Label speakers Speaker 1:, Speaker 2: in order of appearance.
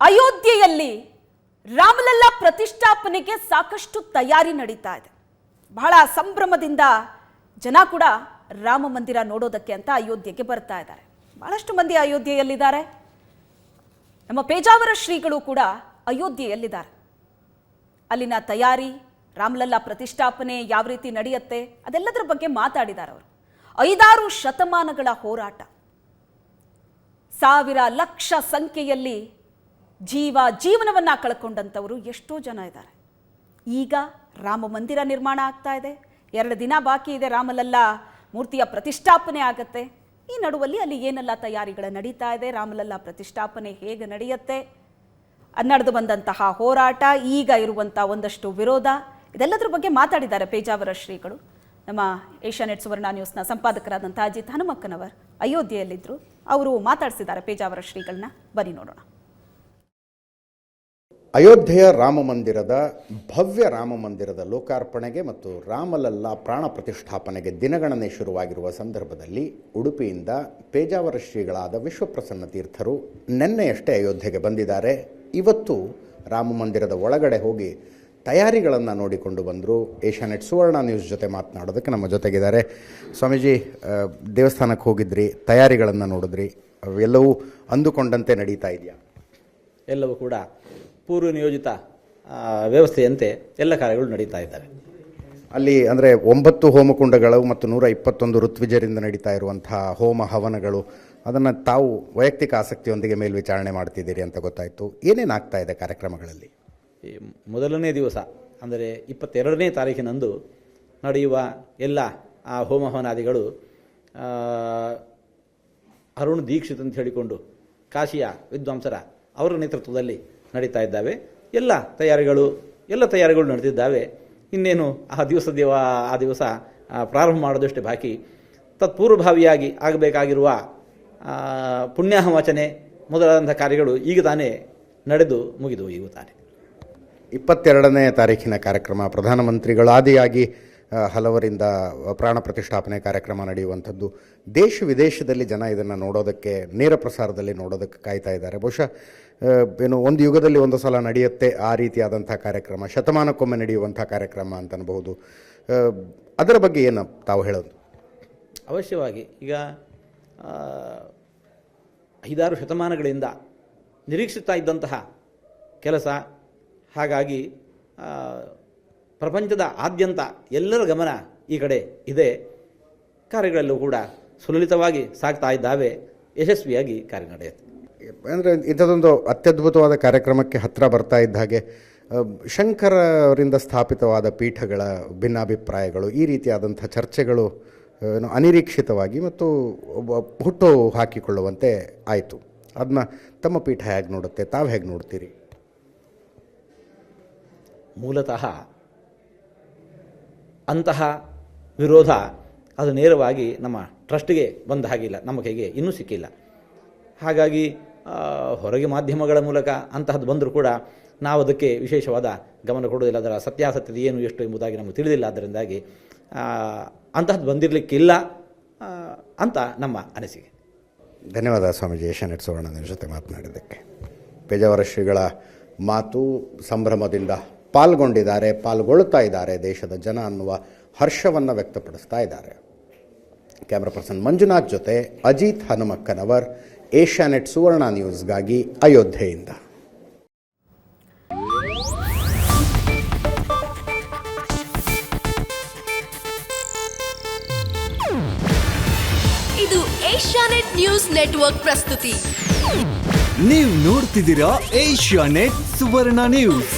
Speaker 1: ಅಯೋಧ್ಯೆಯಲ್ಲಿ ರಾಮಲಲ್ಲಾ ಪ್ರತಿಷ್ಠಾಪನೆಗೆ ಸಾಕಷ್ಟು ತಯಾರಿ ನಡೀತಾ ಇದೆ. ಬಹಳ ಸಂಭ್ರಮದಿಂದ ಜನ ಕೂಡ ರಾಮ ಮಂದಿರ ನೋಡೋದಕ್ಕೆ ಅಂತ ಅಯೋಧ್ಯೆಗೆ ಬರ್ತಾ ಇದ್ದಾರೆ. ಬಹಳಷ್ಟು ಮಂದಿ ಅಯೋಧ್ಯೆಯಲ್ಲಿದ್ದಾರೆ. ನಮ್ಮ ಪೇಜಾವರ ಶ್ರೀಗಳು ಕೂಡ ಅಯೋಧ್ಯೆಯಲ್ಲಿದ್ದಾರೆ. ಅಲ್ಲಿನ ತಯಾರಿ, ರಾಮಲಲ್ಲಾ ಪ್ರತಿಷ್ಠಾಪನೆ ಯಾವ ರೀತಿ ನಡೆಯುತ್ತೆ ಅದೆಲ್ಲದರ ಬಗ್ಗೆ ಮಾತಾಡಿದ್ದಾರೆ ಅವರು. 5-6 ಶತಮಾನಗಳ ಹೋರಾಟ, ಸಾವಿರ ಲಕ್ಷ ಸಂಖ್ಯೆಯಲ್ಲಿ ಜೀವನವನ್ನ ಕಳ್ಕೊಂಡಂಥವರು ಎಷ್ಟೋ ಜನ ಇದ್ದಾರೆ. ಈಗ ರಾಮ ಮಂದಿರ ನಿರ್ಮಾಣ ಆಗ್ತಾ ಇದೆ. 2 ದಿನ ಬಾಕಿ ಇದೆ, ರಾಮಲಲ್ಲಾ ಮೂರ್ತಿಯ ಪ್ರತಿಷ್ಠಾಪನೆ ಆಗತ್ತೆ. ಈ ನಡುವಲ್ಲಿ ಅಲ್ಲಿ ಏನೆಲ್ಲ ತಯಾರಿಗಳು ನಡೀತಾ ಇದೆ, ರಾಮಲಲ್ಲಾ ಪ್ರತಿಷ್ಠಾಪನೆ ಹೇಗೆ ನಡೆಯುತ್ತೆ, ನಡೆದು ಬಂದಂತಹ ಹೋರಾಟ, ಈಗ ಇರುವಂಥ ಒಂದಷ್ಟು ವಿರೋಧ, ಇದೆಲ್ಲದರ ಬಗ್ಗೆ ಮಾತಾಡಿದ್ದಾರೆ ಪೇಜಾವರ ಶ್ರೀಗಳು. ನಮ್ಮ ಏಷ್ಯಾನೆಟ್ ಸುವರ್ಣ ನ್ಯೂಸ್ನ ಸಂಪಾದಕರಾದಂಥ ಅಜಿತ್ ಹನುಮಕ್ಕನವರ್ ಅಯೋಧ್ಯೆಯಲ್ಲಿದ್ದರು. ಅವರು ಮಾತಾಡಿಸಿದ್ದಾರೆ ಪೇಜಾವರ ಶ್ರೀಗಳನ್ನ. ಬನ್ನಿ ನೋಡೋಣ.
Speaker 2: ಅಯೋಧ್ಯೆಯ ರಾಮ ಮಂದಿರದ ಭವ್ಯ ರಾಮ ಮಂದಿರದ ಲೋಕಾರ್ಪಣೆಗೆ ಮತ್ತು ರಾಮಲಲ್ಲಾ ಪ್ರಾಣ ಪ್ರತಿಷ್ಠಾಪನೆಗೆ ದಿನಗಣನೆ ಶುರುವಾಗಿರುವ ಸಂದರ್ಭದಲ್ಲಿ ಉಡುಪಿಯಿಂದ ಪೇಜಾವರ ಶ್ರೀಗಳಾದ ವಿಶ್ವಪ್ರಸನ್ನ ತೀರ್ಥರು ನಿನ್ನೆಯಷ್ಟೇ ಅಯೋಧ್ಯೆಗೆ ಬಂದಿದ್ದಾರೆ. ಇವತ್ತು ರಾಮ ಮಂದಿರದ ಒಳಗಡೆ ಹೋಗಿ ತಯಾರಿಗಳನ್ನು ನೋಡಿಕೊಂಡು ಬಂದರು. ಏಷ್ಯಾನೆಟ್ ಸುವರ್ಣ ನ್ಯೂಸ್ ಜೊತೆ ಮಾತನಾಡೋದಕ್ಕೆ ನಮ್ಮ ಜೊತೆಗಿದ್ದಾರೆ. ಸ್ವಾಮೀಜಿ, ದೇವಸ್ಥಾನಕ್ಕೆ ಹೋಗಿದ್ರಿ, ತಯಾರಿಗಳನ್ನು ನೋಡಿದ್ರಿ, ಎಲ್ಲವೂ ಅಂದುಕೊಂಡಂತೆ ನಡೀತಾ ಇದೆಯಾ?
Speaker 3: ಎಲ್ಲವೂ ಕೂಡ ಪೂರ್ವ ನಿಯೋಜಿತ ವ್ಯವಸ್ಥೆಯಂತೆ ಎಲ್ಲ ಕಾರ್ಯಗಳು ನಡೀತಾ ಇದ್ದಾವೆ.
Speaker 2: ಅಲ್ಲಿ ಅಂದರೆ 9 ಹೋಮಕುಂಡಗಳು ಮತ್ತು 121 ಋತ್ವಿಜರಿಂದ ನಡೀತಾ ಇರುವಂತಹ ಹೋಮ ಹವನಗಳು, ಅದನ್ನು ತಾವು ವೈಯಕ್ತಿಕ ಆಸಕ್ತಿಯೊಂದಿಗೆ ಮೇಲ್ವಿಚಾರಣೆ ಮಾಡ್ತಿದ್ದೀರಿ ಅಂತ ಗೊತ್ತಾಯಿತು. ಏನೇನಾಗ್ತಾ ಇದೆ ಕಾರ್ಯಕ್ರಮಗಳಲ್ಲಿ?
Speaker 3: ಮೊದಲನೇ ದಿವಸ ಅಂದರೆ 22ನೇ ತಾರೀಕಿನಂದು ನಡೆಯುವ ಎಲ್ಲ ಆ ಹೋಮ ಹವನಾದಿಗಳು ಅರುಣ್ ದೀಕ್ಷಿತ್ ಅಂತ ಹೇಳಿಕೊಂಡು ಕಾಶಿಯ ವಿದ್ವಾಂಸರ ಅವರ ನೇತೃತ್ವದಲ್ಲಿ ನಡೀತಾ ಇದ್ದಾವೆ. ಎಲ್ಲ ತಯಾರಿಗಳು ನಡೆದಿದ್ದಾವೆ. ಇನ್ನೇನು ಆ ದಿವಸ ಪ್ರಾರಂಭ ಮಾಡೋದಷ್ಟೇ ಬಾಕಿ. ತತ್ಪೂರ್ವಭಾವಿಯಾಗಿ ಆಗಬೇಕಾಗಿರುವ ಪುಣ್ಯಾಹವಚನೆ ಮೊದಲಾದಂಥ ಕಾರ್ಯಗಳು ಈಗ ತಾನೇ ನಡೆದು ಮುಗಿದು ಈಗ ತಾನೇ.
Speaker 2: 22ನೇ ತಾರೀಖಿನ ಕಾರ್ಯಕ್ರಮ, ಪ್ರಧಾನಮಂತ್ರಿಗಳಾದಿಯಾಗಿ ಹಲವರಿಂದ ಪ್ರಾಣ ಪ್ರತಿಷ್ಠಾಪನೆ ಕಾರ್ಯಕ್ರಮ ನಡೆಯುವಂಥದ್ದು. ದೇಶ ವಿದೇಶದಲ್ಲಿ ಜನ ಇದನ್ನು ನೋಡೋದಕ್ಕೆ, ನೇರ ಪ್ರಸಾರದಲ್ಲಿ ನೋಡೋದಕ್ಕೆ ಕಾಯ್ತಾ ಇದ್ದಾರೆ. ಬಹುಶಃ ಒಂದು ಯುಗದಲ್ಲಿ ಒಂದು ಸಲ ನಡೆಯುತ್ತೆ ಆ ರೀತಿಯಾದಂಥ ಕಾರ್ಯಕ್ರಮ, ಶತಮಾನಕ್ಕೊಮ್ಮೆ ನಡೆಯುವಂಥ ಕಾರ್ಯಕ್ರಮ ಅಂತ ಅನ್ಬೋದು. ಅದರ ಬಗ್ಗೆ ಏನು ತಾವು ಹೇಳೋದು?
Speaker 3: ಅವಶ್ಯವಾಗಿ ಈಗ 5-6 ಶತಮಾನಗಳಿಂದ ನಿರೀಕ್ಷಿಸ್ತಾ ಇದ್ದಂತಹ ಕೆಲಸ. ಹಾಗಾಗಿ ಪ್ರಪಂಚದ ಆದ್ಯಂತ ಎಲ್ಲರ ಗಮನ ಈ ಕಡೆ ಇದೆ. ಕಾರ್ಯಗಳಲ್ಲೂ ಕೂಡ ಸುಲಲಿತವಾಗಿ ಸಾಗ್ತಾ ಇದ್ದಾವೆ. ಯಶಸ್ವಿಯಾಗಿ ಕಾರ್ಯ ನಡೆಯುತ್ತೆ.
Speaker 2: ಅಂದರೆ ಇಂಥದ್ದೊಂದು ಅತ್ಯದ್ಭುತವಾದ ಕಾರ್ಯಕ್ರಮಕ್ಕೆ ಹತ್ತಿರ ಬರ್ತಾ ಇದ್ದ ಹಾಗೆ ಶಂಕರರಿಂದ ಸ್ಥಾಪಿತವಾದ ಪೀಠಗಳ ಭಿನ್ನಾಭಿಪ್ರಾಯಗಳು, ಈ ರೀತಿಯಾದಂಥ ಚರ್ಚೆಗಳು ಅನಿರೀಕ್ಷಿತವಾಗಿ ಮತ್ತು ಹುಟ್ಟು ಹಾಕಿಕೊಳ್ಳುವಂತೆ ಆಯಿತು. ಅದನ್ನ ತಮ್ಮ ಪೀಠ ಹೇಗೆ ನೋಡುತ್ತೆ, ತಾವು ಹೇಗೆ ನೋಡ್ತೀರಿ?
Speaker 3: ಮೂಲತಃ ಅಂತಹ ವಿರೋಧ ಅದು ನೇರವಾಗಿ ನಮ್ಮ ಟ್ರಸ್ಟ್ಗೆ ಬಂದ ಹಾಗಿಲ್ಲ, ನಮ್ಮ ಕೈಗೆ ಇನ್ನೂ ಸಿಕ್ಕಿಲ್ಲ. ಹಾಗಾಗಿ ಹೊರಗೆ ಮಾಧ್ಯಮಗಳ ಮೂಲಕ ಅಂತಹದ್ದು ಬಂದರೂ ಕೂಡ ನಾವು ಅದಕ್ಕೆ ವಿಶೇಷವಾದ ಗಮನ ಕೊಡುವುದಿಲ್ಲ. ಅದರ ಸತ್ಯಾಸತ್ಯತೆ ಏನು ಎಷ್ಟು ಎಂಬುದಾಗಿ ನಮಗೆ ತಿಳಿದಿಲ್ಲ. ಅದರಿಂದಾಗಿ ಅಂತಹದ್ದು ಬಂದಿರಲಿಕ್ಕಿಲ್ಲ ಅಂತ ನಮ್ಮ ಅನಿಸಿಕೆ.
Speaker 2: ಧನ್ಯವಾದ ಸ್ವಾಮೀಜಿ, ಏಷ್ಯಾನೆಟ್ ಸುವರ್ಣ ನ್ಯೂಸ್ ಜೊತೆ ಮಾತನಾಡಿದ್ದಕ್ಕೆ. ಪೇಜಾವರ ಶ್ರೀಗಳ ಮಾತು ಸಂಭ್ರಮದಿಂದ ಪಾಲ್ಗೊಳ್ಳುತ್ತಾ ಇದ್ದಾರೆ ದೇಶದ ಜನ ಅನ್ನುವ ಹರ್ಷವನ್ನು ವ್ಯಕ್ತಪಡಿಸ್ತಾ ಇದ್ದಾರೆ. ಕ್ಯಾಮ್ರಾ ಪರ್ಸನ್ ಮಂಜುನಾಥ್ ಜೊತೆ ಅಜಿತ್ ಹನುಮಕ್ಕನವರ್, ಏಷ್ಯಾನೆಟ್ ಸುವರ್ಣ ನ್ಯೂಸ್ಗಾಗಿ ಅಯೋಧ್ಯೆಯಿಂದ.
Speaker 4: ಇದು ಏಷ್ಯಾನೆಟ್ ನ್ಯೂಸ್ ನೆಟ್ವರ್ಕ್ ಪ್ರಸ್ತುತಿ.
Speaker 5: ನೀವು ನೋಡ್ತಿದ್ದೀರಾ ಏಷ್ಯಾನೆಟ್ ಸುವರ್ಣ ನ್ಯೂಸ್.